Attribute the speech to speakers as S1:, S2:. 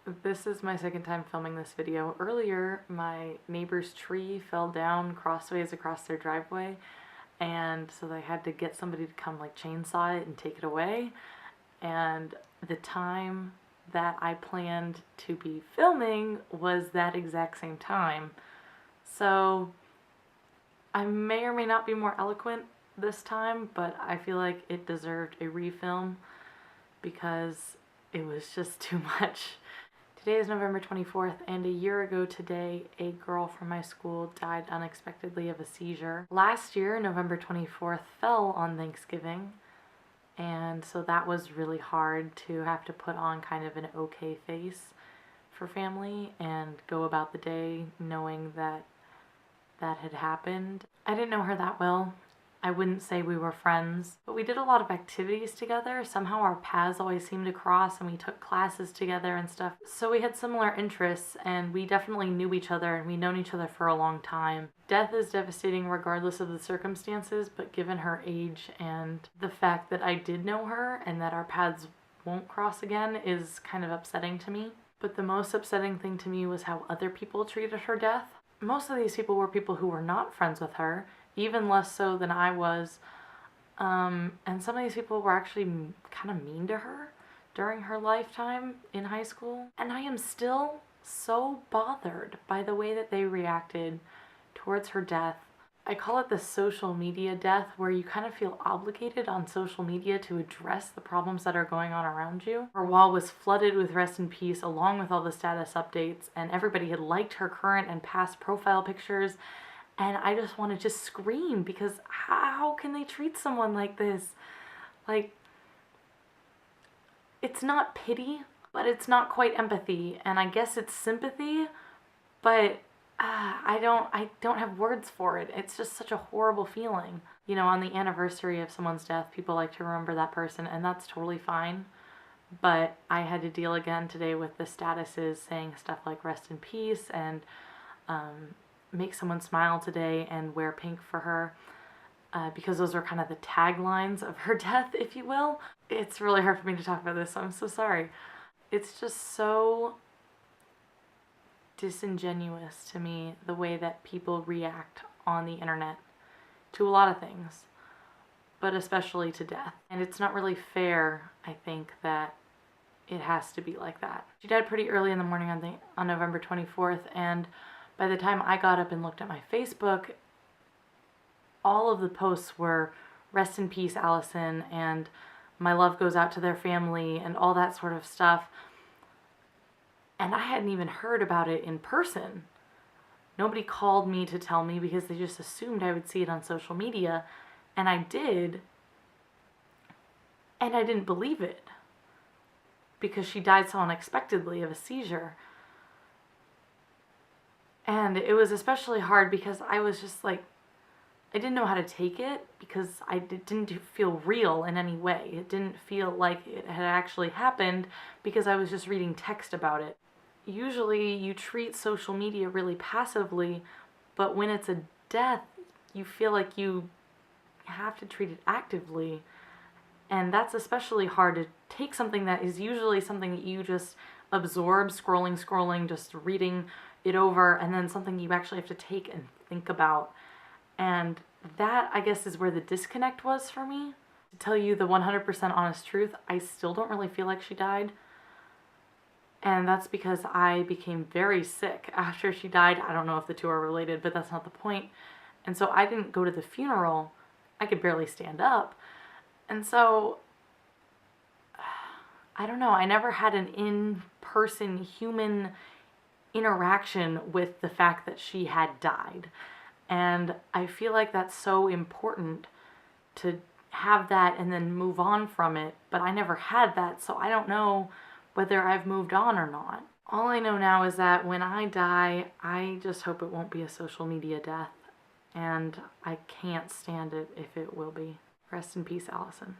S1: This is my second time filming this video. Earlier, my neighbor's tree fell down crossways across their driveway, and so they had to get somebody to come like chainsaw it and take it away. And the time that I planned to be filming was that exact same time. So I may or may not be more eloquent this time, but I feel like it deserved a refilm because it was just too much. Today is November 24th, and a year ago today, a girl from my school died unexpectedly of a seizure. Last year, November 24th fell on Thanksgiving, and so that was really hard to have to put on kind of an okay face for family and go about the day knowing that that had happened. I didn't know her that well. I wouldn't say we were friends, but we did a lot of activities together. Somehow our paths always seemed to cross, and we took classes together and stuff. So we had similar interests, and we definitely knew each other, and we'd known each other for a long time. Death is devastating regardless of the circumstances, but given her age and the fact that I did know her and that our paths won't cross again is kind of upsetting to me. But the most upsetting thing to me was how other people treated her death. Most of these people were people who were not friends with her, even less so than I was, and some of these people were actually kind of mean to her during her lifetime in high school. And I am still so bothered by the way that they reacted towards her death. I call it the social media death, where you kind of feel obligated on social media to address the problems that are going on around you. Her wall was flooded with rest in peace along with all the status updates, and everybody had liked her current and past profile pictures. And I just want to just scream, because how can they treat someone like this? Like, it's not pity, but it's not quite empathy. And I guess it's sympathy, but I don't have words for it. It's just such a horrible feeling. You know, on the anniversary of someone's death, people like to remember that person, and that's totally fine. But I had to deal again today with the statuses saying stuff like rest in peace and make someone smile today and wear pink for her, because those are kind of the taglines of her death, if you will. It's really hard for me to talk about this, so I'm so sorry. It's just so disingenuous to me, the way that people react on the internet to a lot of things, but especially to death. And it's not really fair, I think, that it has to be like that. She died pretty early in the morning on November 24th, and by the time I got up and looked at my Facebook, all of the posts were rest in peace, Allison, and my love goes out to their family, and all that sort of stuff. And I hadn't even heard about it in person. Nobody called me to tell me because they just assumed I would see it on social media, and I did, and I didn't believe it because she died so unexpectedly of a seizure. And it was especially hard because I was just like, I didn't know how to take it because it didn't feel real in any way. It didn't feel like it had actually happened because I was just reading text about it. Usually you treat social media really passively, but when it's a death, you feel like you have to treat it actively. And that's especially hard to take something that is usually something that you just absorb, scrolling, just reading it over, and then something you actually have to take and think about. And that, I guess, is where the disconnect was for me. To tell you the 100% honest truth, I still don't really feel like she died. And that's because I became very sick after she died. I don't know if the two are related, but that's not the point. And so I didn't go to the funeral. I could barely stand up. And so, I don't know, I never had an in-person human interaction with the fact that she had died. And I feel like that's so important to have that and then move on from it, but I never had that, so I don't know whether I've moved on or not. All I know now is that when I die, I just hope it won't be a social media death, and I can't stand it if it will be. Rest in peace, Allison.